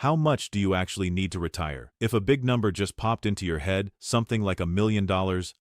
How much do you actually need to retire? If a big number just popped into your head, something like $1 million,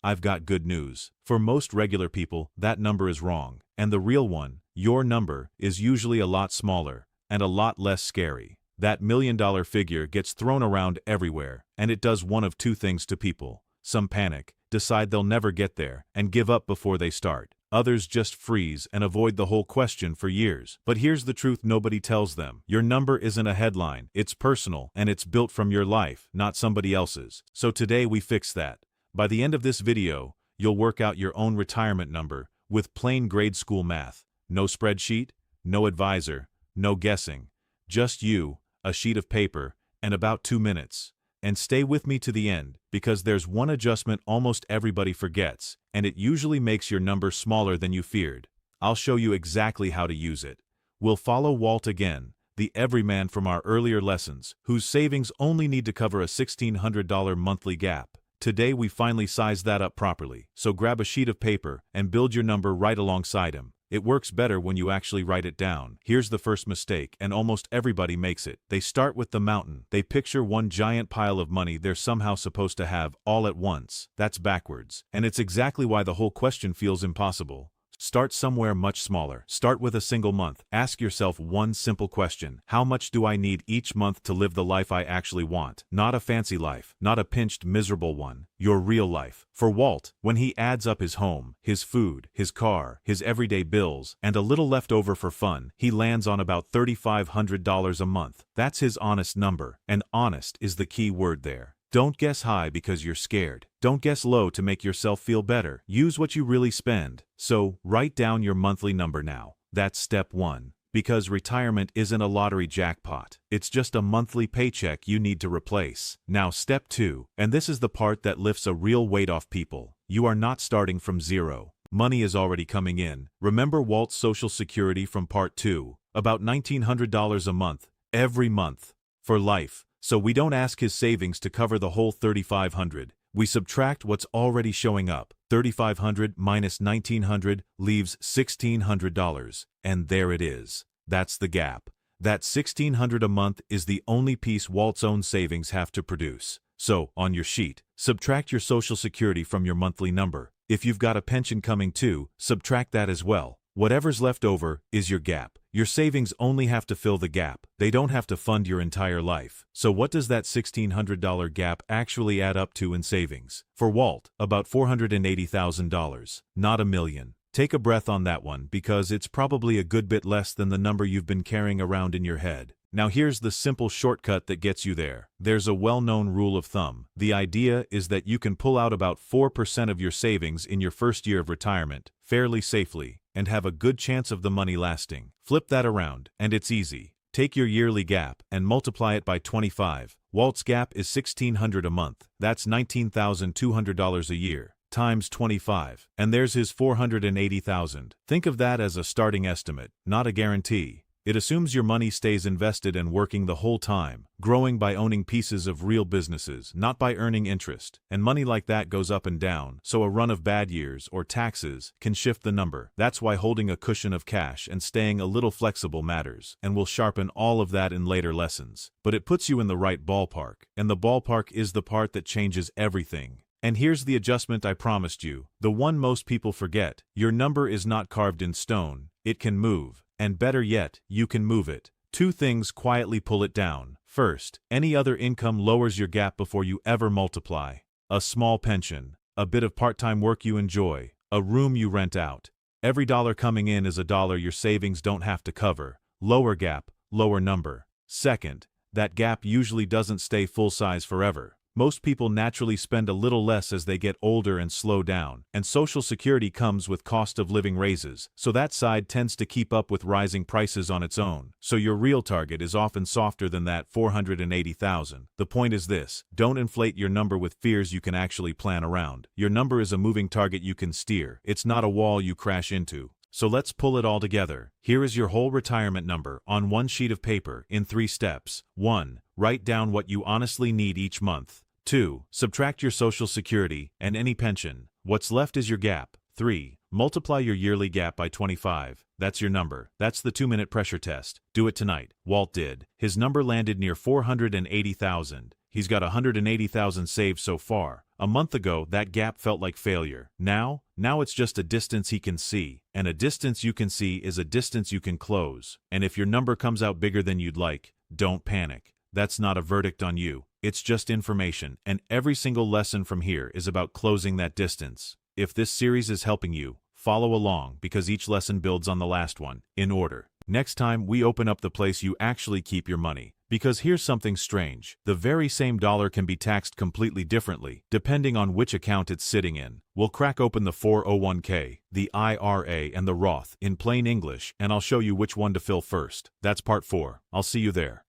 I've got good news. For most regular people, that number is wrong. And the real one, your number, is usually a lot smaller and a lot less scary. That $1 million figure gets thrown around everywhere, and it does one of two things to people. Some panic, decide they'll never get there, and give up before they start. Others just freeze and avoid the whole question for years. But here's the truth nobody tells them. Your number isn't a headline, it's personal, and it's built from your life, not somebody else's. So today we fix that. By the end of this video, you'll work out your own retirement number with plain grade school math. No spreadsheet, no advisor, no guessing. Just you, a sheet of paper, and about 2 minutes. And stay with me to the end, because there's one adjustment almost everybody forgets, and it usually makes your number smaller than you feared. I'll show you exactly how to use it. We'll follow Walt again, the everyman from our earlier lessons, whose savings only need to cover a $1,600 monthly gap. Today we finally size that up properly, so grab a sheet of paper and build your number right alongside him. It works better when you actually write it down. Here's the first mistake, and almost everybody makes it. They start with the mountain. They picture one giant pile of money they're somehow supposed to have all at once. That's backwards. And it's exactly why the whole question feels impossible. Start somewhere much smaller. Start with a single month. Ask yourself one simple question. How much do I need each month to live the life I actually want? Not a fancy life, not a pinched, miserable one. Your real life. For Walt, when he adds up his home, his food, his car, his everyday bills, and a little left over for fun, he lands on about $3,500 a month. That's his honest number, and honest is the key word there. Don't guess high because you're scared. Don't guess low to make yourself feel better. Use what you really spend. So, write down your monthly number now. That's step 1. Because retirement isn't a lottery jackpot. It's just a monthly paycheck you need to replace. Now step 2, and this is the part that lifts a real weight off people. You are not starting from zero. Money is already coming in. Remember Walt's Social Security from part 2? About $1,900 a month. Every month. For life. So we don't ask his savings to cover the whole $3,500. We subtract what's already showing up. $3,500 minus $1,900 leaves $1,600. And there it is. That's the gap. That $1,600 a month is the only piece Walt's own savings have to produce. So, on your sheet, subtract your Social Security from your monthly number. If you've got a pension coming too, subtract that as well. Whatever's left over is your gap. Your savings only have to fill the gap. They don't have to fund your entire life. So what does that $1,600 gap actually add up to in savings? For Walt, about $480,000. Not $1 million. Take a breath on that one because it's probably a good bit less than the number you've been carrying around in your head. Now here's the simple shortcut that gets you there. There's a well-known rule of thumb. The idea is that you can pull out about 4% of your savings in your first year of retirement, fairly safely, and have a good chance of the money lasting. Flip that around, and it's easy. Take your yearly gap and multiply it by 25. Walt's gap is $1,600 a month. That's $19,200 a year. Times 25. And there's his $480,000. Think of that as a starting estimate, not a guarantee. It assumes your money stays invested and working the whole time, growing by owning pieces of real businesses, not by earning interest. And money like that goes up and down, so a run of bad years or taxes can shift the number. That's why holding a cushion of cash and staying a little flexible matters, and we'll sharpen all of that in later lessons. But it puts you in the right ballpark, and the ballpark is the part that changes everything. And here's the adjustment I promised you, the one most people forget. Your number is not carved in stone. It can move. And better yet, you can move it. 2 things quietly pull it down. First, any other income lowers your gap before you ever multiply. A small pension, a bit of part-time work you enjoy, a room you rent out. Every dollar coming in is a dollar your savings don't have to cover. Lower gap, lower number. Second, that gap usually doesn't stay full size forever. Most people naturally spend a little less as they get older and slow down, and Social Security comes with cost of living raises, so that side tends to keep up with rising prices on its own. So your real target is often softer than that $480,000. The point is this: don't inflate your number with fears you can actually plan around. Your number is a moving target you can steer. It's not a wall you crash into. So let's pull it all together. Here is your whole retirement number on one sheet of paper in 3 steps. 1. Write down what you honestly need each month. 2. Subtract your Social Security and any pension. What's left is your gap. 3. Multiply your yearly gap by 25. That's your number. That's the 2-minute pressure test. Do it tonight. Walt did. His number landed near 480,000. He's got 180,000 saved so far. A month ago, that gap felt like failure. Now it's just a distance he can see. And a distance you can see is a distance you can close. And if your number comes out bigger than you'd like, don't panic. That's not a verdict on you. It's just information, and every single lesson from here is about closing that distance. If this series is helping you, follow along because each lesson builds on the last one, in order. Next time, we open up the place you actually keep your money. Because here's something strange. The very same dollar can be taxed completely differently, depending on which account it's sitting in. We'll crack open the 401k, the IRA, and the Roth in plain English, and I'll show you which one to fill first. That's part 4. I'll see you there.